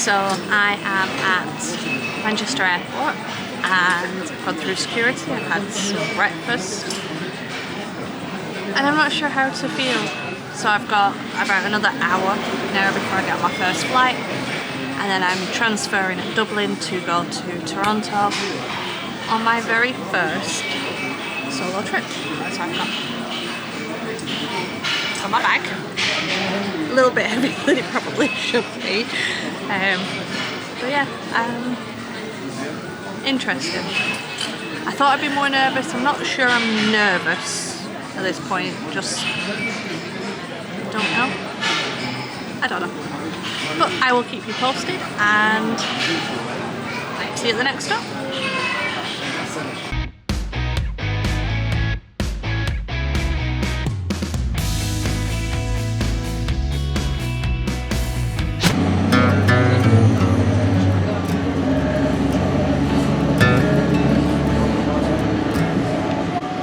So I am at Manchester Airport and I've gone through security, I've had some breakfast and I'm not sure how to feel. So I've got about another hour now before I get on my first flight, and then I'm transferring at Dublin to go to Toronto on my very first solo trip. So I've got my bag, a little bit heavier than it probably should be, but yeah, interesting. I thought I'd be more nervous. I'm not sure I'm nervous at this point, just don't know. I don't know. But I will keep you posted and see you at the next stop.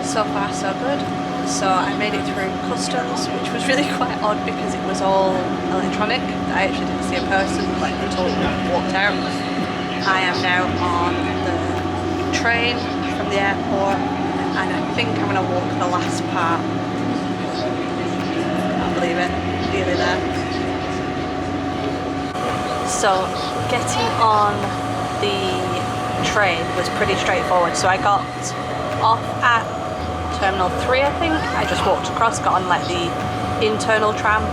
So far so good. So I made it through customs, which was really quite odd because it was all electronic. I actually didn't see a person, like they totally walked out. I am now on the train from the airport and I think I'm going to walk the last part. Can't believe it, nearly there. So getting on the train was pretty straightforward. So I got off at Terminal 3, I think. I just walked across, got on like the internal tram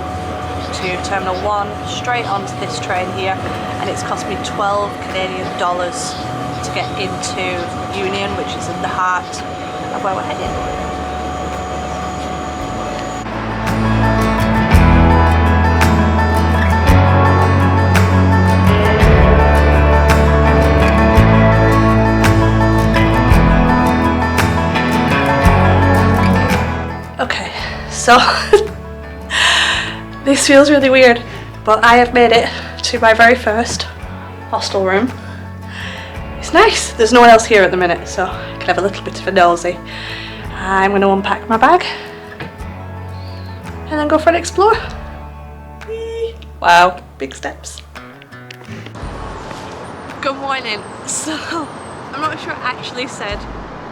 to Terminal 1, straight onto this train here, and it's cost me 12 Canadian dollars to get into Union, which is in the heart of where we're heading. Okay, so this feels really weird, but I have made it to my very first hostel room. It's nice. There's no one else here at the minute, so I can have a little bit of a nosy. I'm going to unpack my bag and then go for an explore. Whee! Wow, big steps. Good morning. So I'm not sure I actually said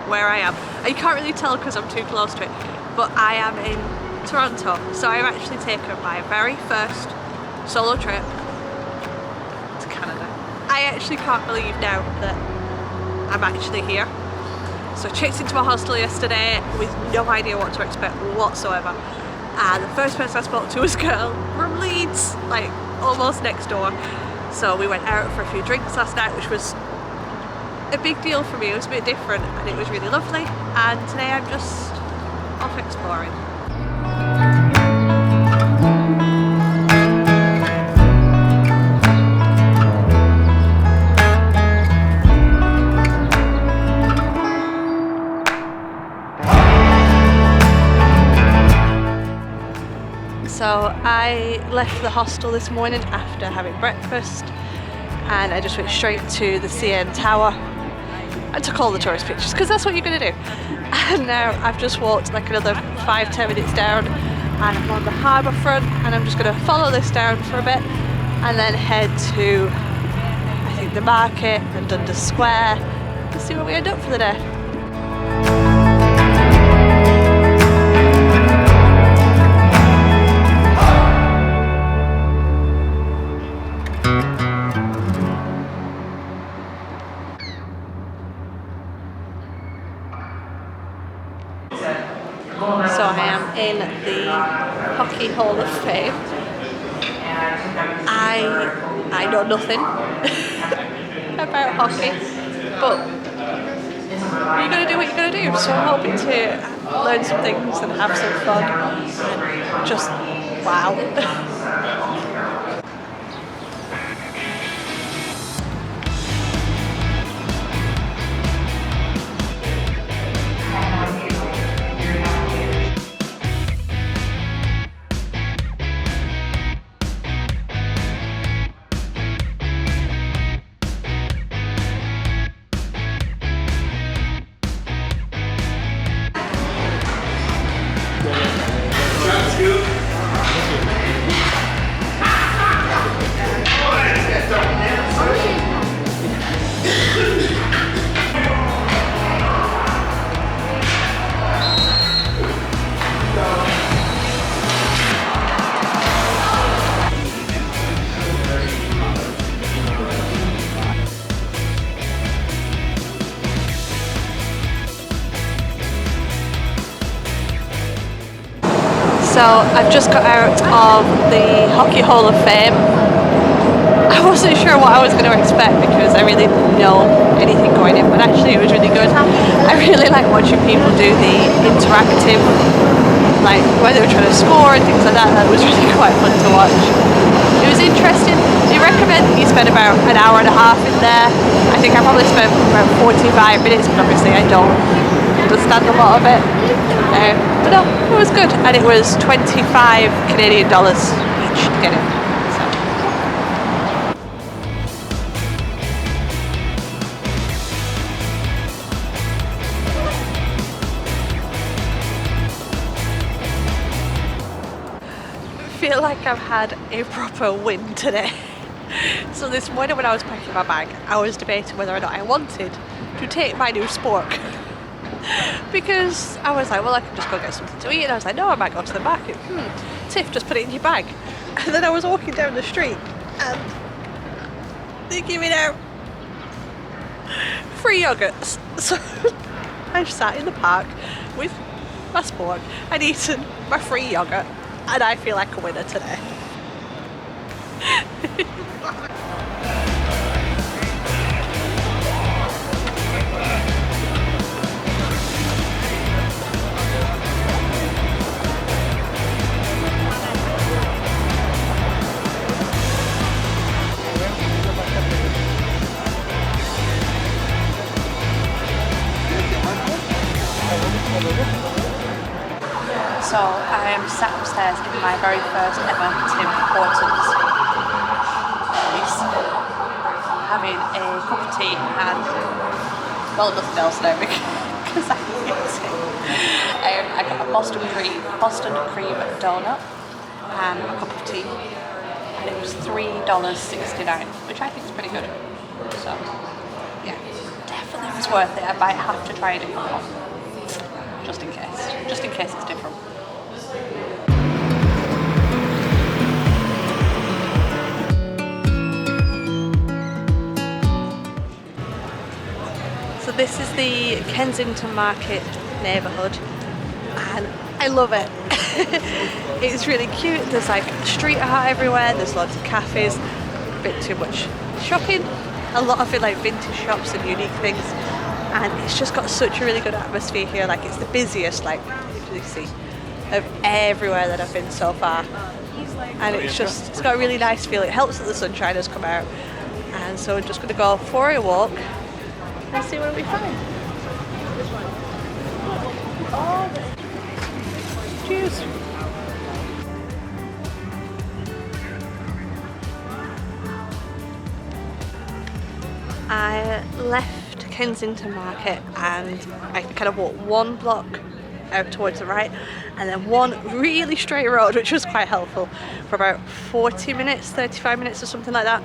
where I am. You can't really tell because I'm too close to it. But I am in Toronto, so I've actually taken my very first solo trip to Canada. I actually can't believe now that I'm actually here. So I checked into my hostel yesterday with no idea what to expect whatsoever. And the first person I spoke to was a girl from Leeds, like almost next door. So we went out for a few drinks last night, which was a big deal for me. It was a bit different and it was really lovely. And today I'm just off exploring. So I left the hostel this morning after having breakfast and I just went straight to the CN Tower. I took all the tourist pictures because that's what you're going to do. And now I've just walked like another 5-10 minutes down and I'm on the harbour front and I'm just going to follow this down for a bit and then head to, I think, the market and Dundas Square and see where we end up for the day. So I am in the Hockey Hall of Fame. I know nothing about hockey, but you're going to do what you're going to do. So I'm hoping to learn some things and have some fun and just wow. So I've just got out of the Hockey Hall of Fame. I wasn't sure what I was going to expect because I really didn't know anything going in, but actually it was really good. I really like watching people do the interactive, like when they were trying to score and things like that. That was really quite fun to watch. It was interesting. They recommend that you spend about an hour and a half in there. I think I probably spent about 45 minutes, but obviously I don't understand a lot of it. But no, it was good, and it was 25 Canadian dollars each to get in. So. I feel like I've had a proper win today. So this morning when I was packing my bag, I was debating whether or not I wanted to take my new spork. Because I was like, well, I can just go get something to eat, and I was like, no, I might go to the market. Tiff, just put it in your bag. And then I was walking down the street and they give me out free yogurts. So I sat in the park with my spork and eaten my free yogurt, and I feel like a winner today. So I am sat upstairs in my very first ever Tim Hortons place, having a cup of tea and, well, nothing else now because I hate it. I got a Boston cream donut and a cup of tea, and it was $3.69, which I think is pretty good. So yeah, definitely was worth it. I might have to try a different one, just in case it's different. So this is the Kensington Market neighbourhood, and I love it. It's really cute. There's like street art everywhere, there's lots of cafes, a bit too much shopping, a lot of it like vintage shops and unique things, and it's just got such a really good atmosphere here. Like, it's the busiest, like, you see, of everywhere that I've been so far, and it's got a really nice feel. It helps that the sunshine has come out, and so we're just going to go for a walk and see what we find. Cheers. I left Kensington Market and I kind of walked one block out towards the right and then one really straight road, which was quite helpful, for about 40 minutes, 35 minutes or something like that.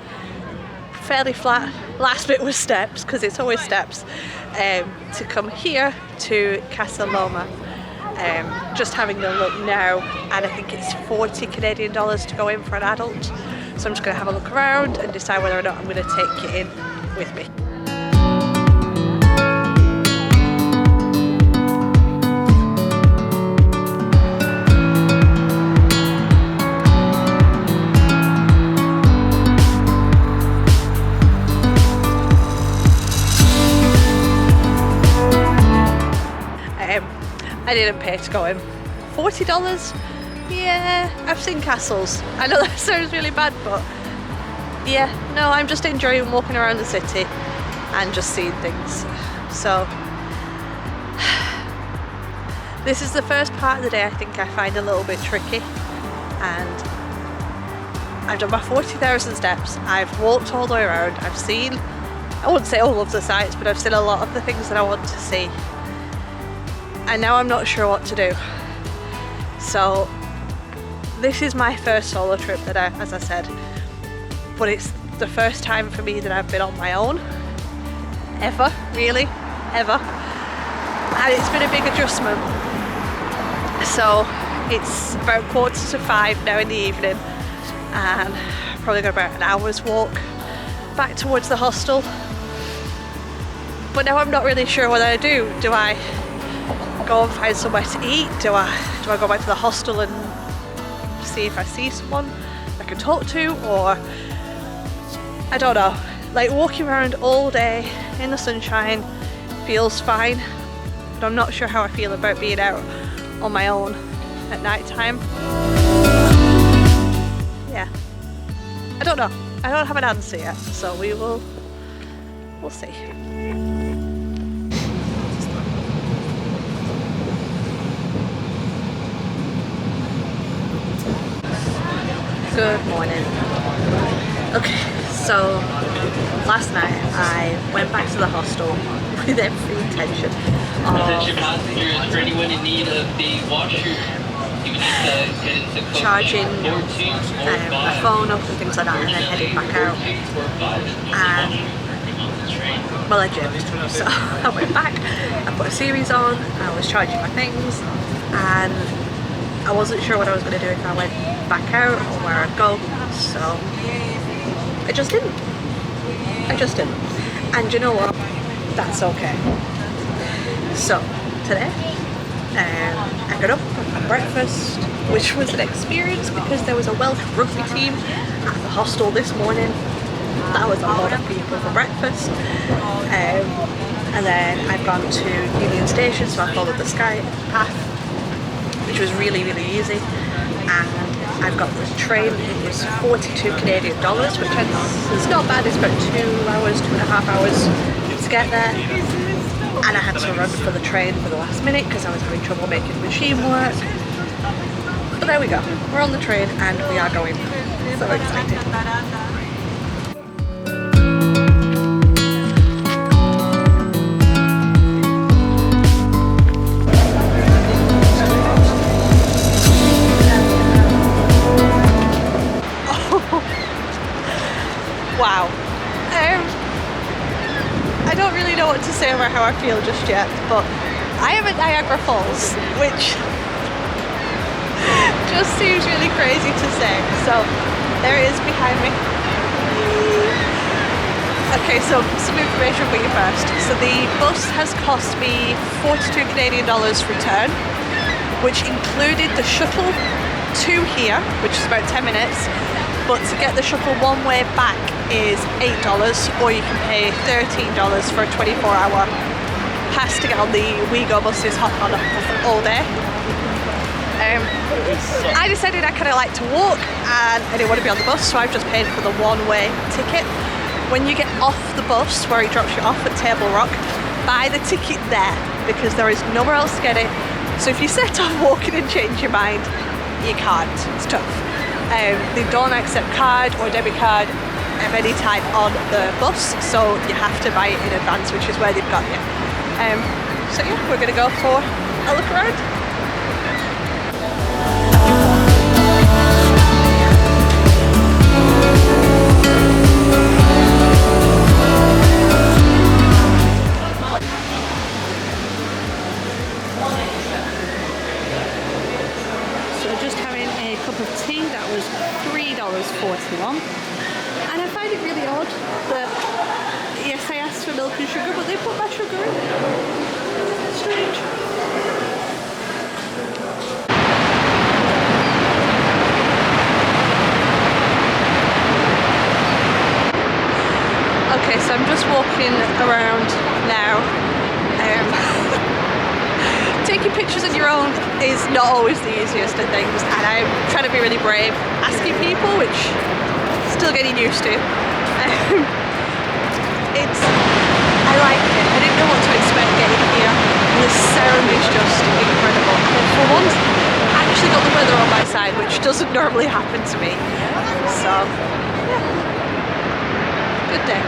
Fairly flat. Last bit was steps, because it's always steps, to come here to Casa Loma. Just having a look now, and I think it's 40 Canadian dollars to go in for an adult. So I'm just going to have a look around and decide whether or not I'm going to take it in with me. I didn't pay to go in. $40? Yeah, I've seen castles. I know that sounds really bad, but yeah, no, I'm just enjoying walking around the city and just seeing things. So this is the first part of the day I think I find a little bit tricky, and I've done my 40,000 steps. I've walked all the way around. I've seen, I wouldn't say all of the sites, but I've seen a lot of the things that I want to see. And now I'm not sure what to do. So this is my first solo trip that as I said, but it's the first time for me that I've been on my own, ever, really, ever. And it's been a big adjustment. So it's about 4:45 now in the evening, and I've probably got about an hour's walk back towards the hostel. But now I'm not really sure what I do. Do I go and find somewhere to eat? Do I go back to the hostel and see if I see someone I can talk to, or I don't know. Like, walking around all day in the sunshine feels fine, but I'm not sure how I feel about being out on my own at night time. Yeah, I don't know. I don't have an answer yet, so we'll see. Good morning. Okay, so last night I went back to the hostel with every intention of charging my phone up and things like that, and then heading back out. And well, I gypped, so I went back, I put a series on, I was charging my things, and I wasn't sure what I was going to do if I went back out or where I'd go, so I just didn't. And you know what? That's okay. So today, I got up for breakfast, which was an experience because there was a Welsh rugby team at the hostel this morning. That was a lot of people for breakfast. And then I've gone to Union Station, so I followed the sky path, which was really, really easy. And I've got the train. It was 42 Canadian dollars, which is not bad. It's about 2 hours, 2.5 hours to get there. And I had to run for the train for the last minute because I was having trouble making the machine work. But there we go. We're on the train and we are going. So excited. Wow. I don't really know what to say about how I feel just yet, but I am at Niagara Falls, which just seems really crazy to say. So there it is behind me. Okay, so some information for you first. So the bus has cost me 42 Canadian dollars return, which included the shuttle to here, which is about 10 minutes. But to get the shuttle one way back is $8, or you can pay $13 for a 24-hour. Has to get on the WeGo buses hop on all day. I decided I kind of like to walk and I didn't want to be on the bus, so I've just paid for the one-way ticket. When you get off the bus where it drops you off at Table Rock, buy the ticket there because there is nowhere else to get it. So if you set off walking and change your mind, you can't. It's tough. They don't accept card or debit card of any type on the bus, so you have to buy it in advance, which is where they've got you. So yeah, we're going to go for a look around. $3.41, and I find it really odd that, yes, I asked for milk and sugar, but they put my sugar in. Strange. Okay, so I'm just walking around now. Taking pictures on your own is not always the easiest of things, and I'm trying to be really brave asking people, which I'm still getting used to. I like it. I didn't know what to expect getting here. The sound is just incredible. And for once, I actually got the weather on my side, which doesn't normally happen to me. So, yeah. Good day.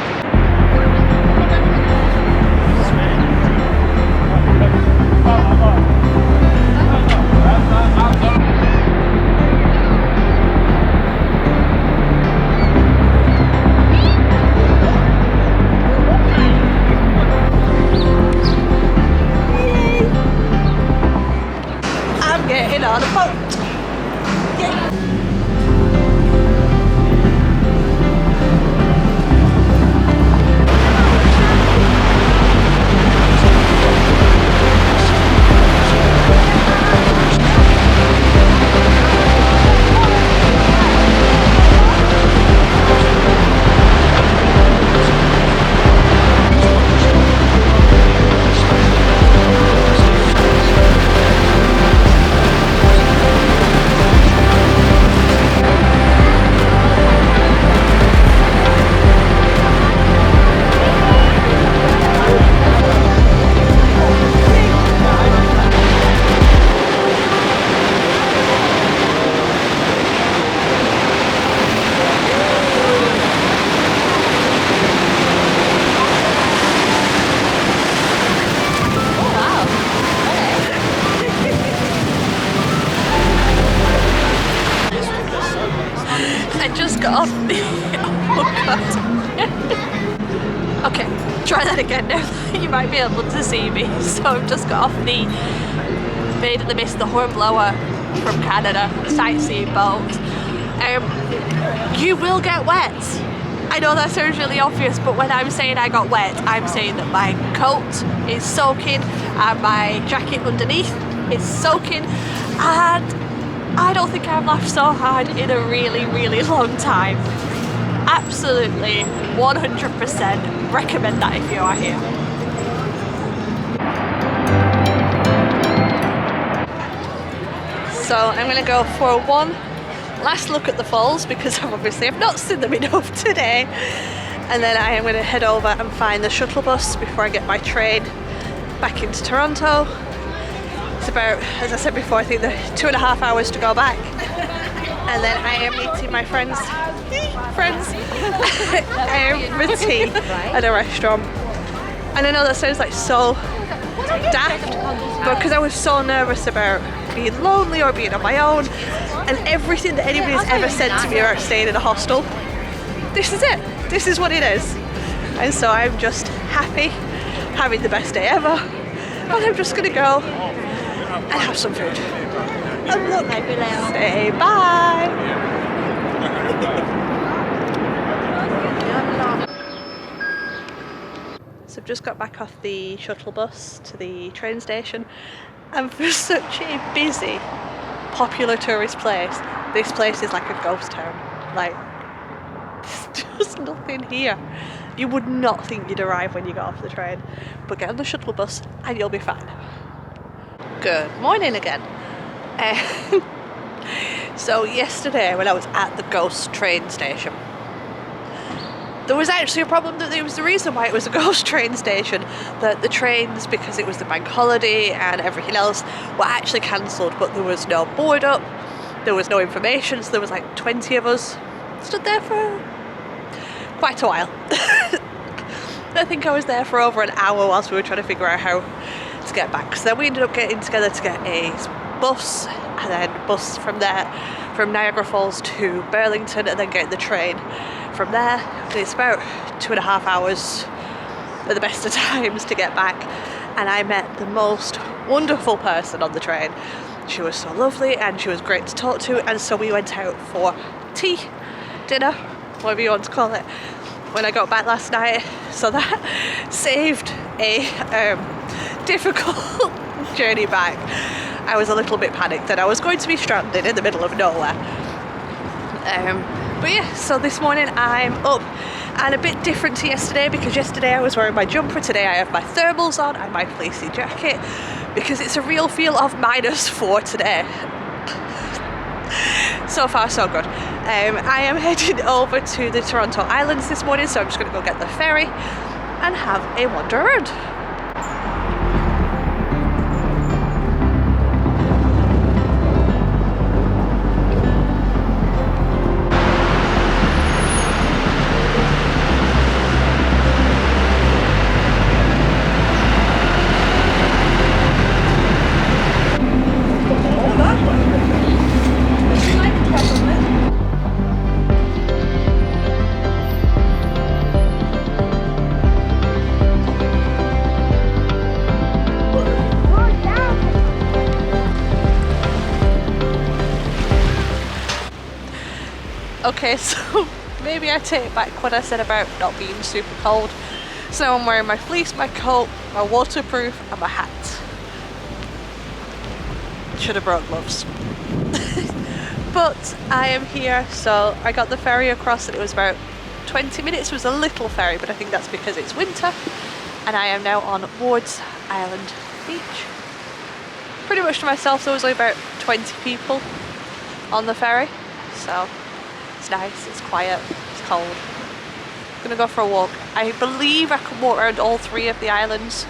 Getting on a boat. Yeah. I just got off the... Oh god. Okay, try that again now. You might be able to see me. So I've just got off the Maid of the Mist, the Hornblower from Canada, sightseeing boat. You will get wet. I know that sounds really obvious, but when I'm saying I got wet, I'm saying that my coat is soaking and my jacket underneath is soaking, and I don't think I've laughed so hard in a really, really long time. Absolutely 100% recommend that if you are here. So I'm going to go for one last look at the falls because obviously I've not seen them enough today, and then I am going to head over and find the shuttle bus before I get my train back into Toronto. It's about, as I said before, I think 2.5 hours to go back, and then I am meeting my friends with tea at a restaurant. And I know that sounds like so daft, but because I was so nervous about being lonely or being on my own and everything that anybody's ever said to me about staying in a hostel, this is it. This is what it is. And so I'm just happy, having the best day ever, and I'm just gonna go and have some food. And look, say bye. So I've just got back off the shuttle bus to the train station, and for such a busy, popular tourist place, this place is like a ghost town. Like, there's just nothing here. You would not think you'd arrive when you got off the train, but get on the shuttle bus and you'll be fine. Good morning again. So yesterday when I was at the ghost train station, there was actually a problem. That it was the reason why it was a ghost train station, that the trains, because it was the bank holiday and everything else, were actually cancelled, but there was no board up, there was no information, so there was like 20 of us stood there for quite a while. I think I was there for over an hour whilst we were trying to figure out how to get back. So then we ended up getting together to get a bus, and then bus from there, from Niagara Falls to Burlington, and then getting the train from there. It's about 2.5 hours at the best of times to get back, and I met the most wonderful person on the train. She was so lovely and she was great to talk to, and so we went out for tea, dinner, whatever you want to call it, when I got back last night. So that saved a difficult journey back. I was a little bit panicked that I was going to be stranded in the middle of nowhere. But yeah, so this morning I'm up, and a bit different to yesterday, because yesterday I was wearing my jumper. Today I have my thermals on and my fleecy jacket, because it's a real feel of -4 today. So far so good. I am heading over to the Toronto Islands this morning, so I'm just going to go get the ferry and have a wander around. Okay, so maybe I take back what I said about not being super cold. So I'm wearing my fleece, my coat, my waterproof, and my hat. Should have brought gloves. But I am here, so I got the ferry across, and it was about 20 minutes. It was a little ferry, but I think that's because it's winter. And I am now on Ward's Island Beach. Pretty much to myself. There was only about 20 people on the ferry, so it's nice, it's quiet, it's cold. I'm gonna go for a walk. I believe I can walk around all 3 of the islands.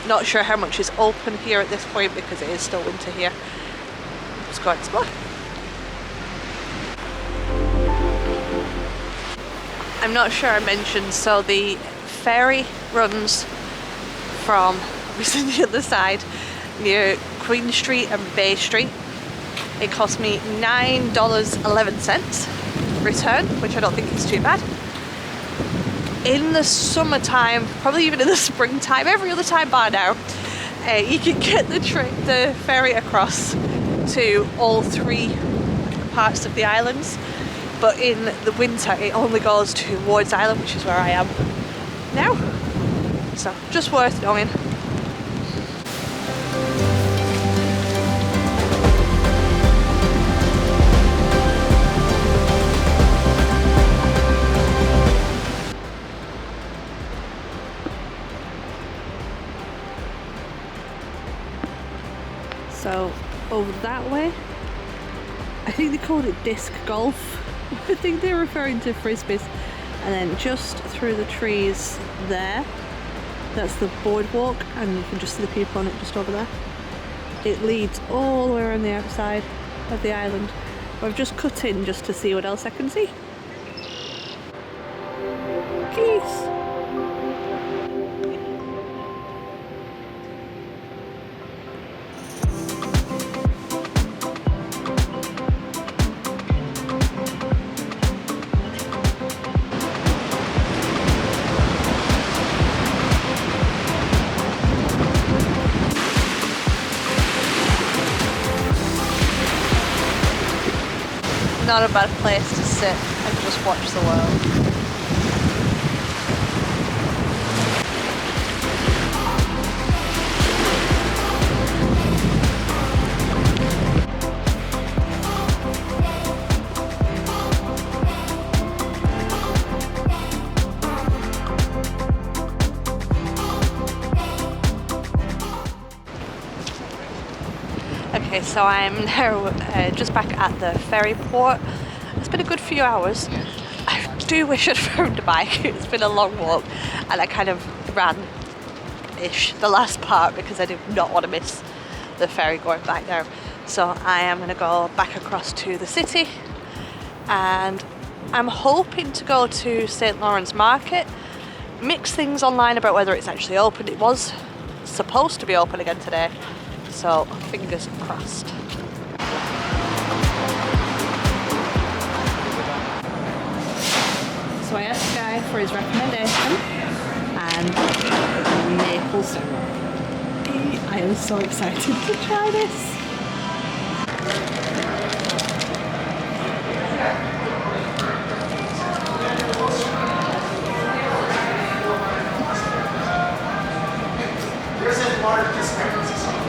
Not sure how much is open here at this point because it is still winter here. Let's go explore. I'm not sure I mentioned, so the ferry runs from obviously the other side near Queen Street and Bay Street. It cost me $9.11 return, which I don't think is too bad. In the summertime, probably even in the springtime, every other time bar now, you can get the ferry across to all 3 parts of the islands, but in the winter it only goes to Ward's Island, which is where I am now, so just worth knowing. So over that way, I think they called it disc golf. I think they're referring to frisbees. And then just through the trees there, that's the boardwalk, and you can just see the people on it just over there. It leads all the way around the outside of the island. I've just cut in just to see what else I can see. Geese! Not a bad place to sit and just watch the world. Okay, so I'm now just back at the ferry port. It's been a good few hours. I do wish I'd found a bike. It's been a long walk, and I kind of ran-ish the last part because I did not want to miss the ferry going back now. So I am going to go back across to the city, and I'm hoping to go to St. Lawrence Market. Mix things online about whether it's actually open. It was supposed to be open again today, so fingers crossed. So I asked the guy for his recommendation, and maple syrup. I am so excited to try this.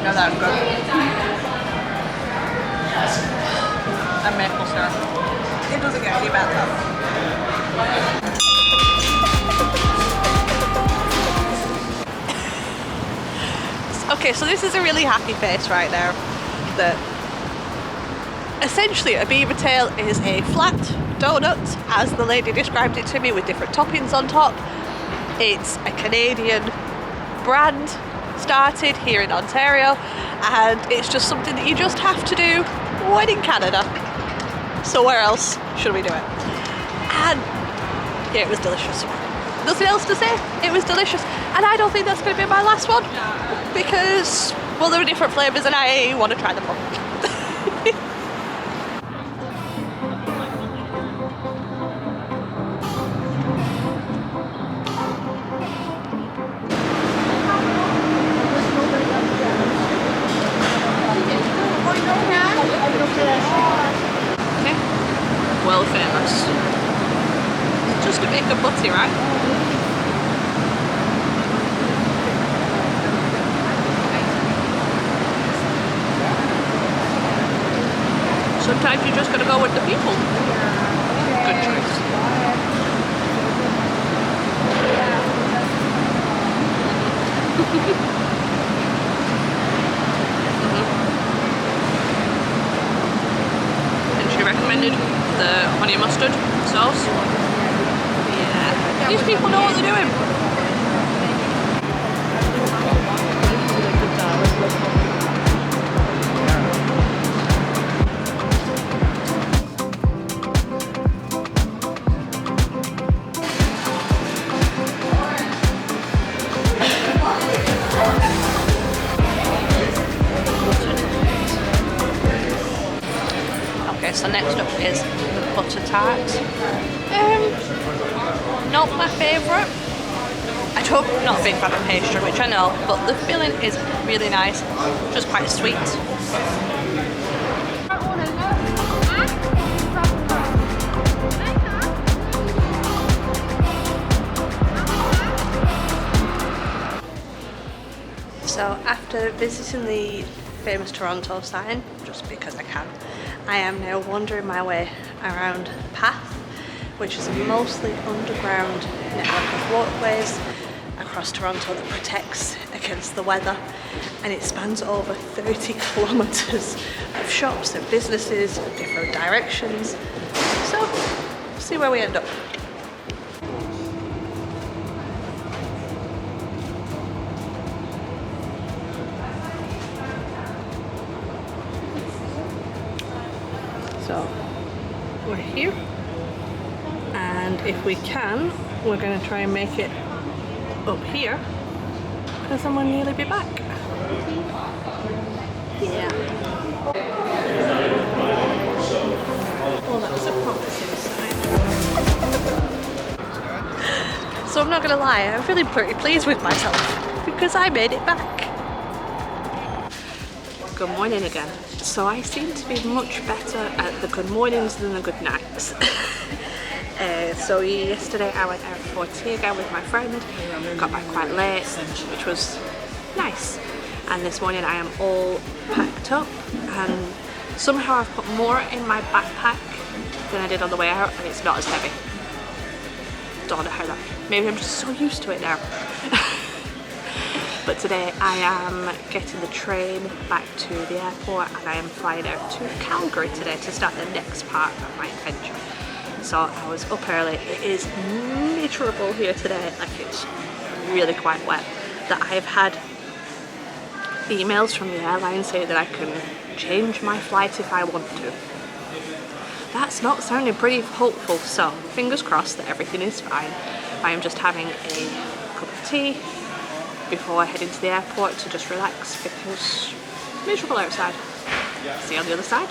No, that's good. And maple syrup. It doesn't get any better. Okay, so this is a really happy face right now. That essentially a beaver tail is a flat donut, as the lady described it to me, with different toppings on top. It's a Canadian brand, started here in Ontario, and it's just something that you just have to do when in Canada. So where else should we do it? And yeah, it was delicious. Nothing else to say, it was delicious. And I don't think that's going to be my last one, because, well, there are different flavours and I want to try them all. Okay, well famous. Just to make a butty, right? Sometimes you just gotta go with the people. Good choice. And she recommended the honey mustard sauce. Yeah, these people know what they're doing. pasta tart. Not my favourite. I don't, not a big fan of pastry, which I know, but the filling is really nice, just quite sweet. So after visiting the famous Toronto sign, just because I can, I am now wandering my way around the path, which is a mostly underground network of walkways across Toronto that protects against the weather, and it spans over 30 kilometres of shops and businesses in different directions. So, we'll see where we end up. So, we're here, and if we can, we're going to try and make it up here, because then we'll nearly be back. Yeah. Oh, that was a promising sign. So I'm not going to lie, I'm feeling pretty pleased with myself, because I made it back. Good morning again. So I seem to be much better at the good mornings than the good nights. So yesterday I went out for tea again with my friend, got back quite late, which was nice. And this morning I am all packed up, and somehow I've put more in my backpack than I did on the way out, and it's not as heavy. Don't know how that, maybe I'm just so used to it now. But today I am getting the train back to the airport, and I am flying out to Calgary today to start the next part of my adventure. So I was up early. It is miserable here today, like it's really quite wet. That I've had emails from the airline saying that I can change my flight if I want to. That's not sounding pretty hopeful, so fingers crossed that everything is fine. I am just having a cup of tea before I head into the airport to just relax, because it's miserable outside. See you on the other side.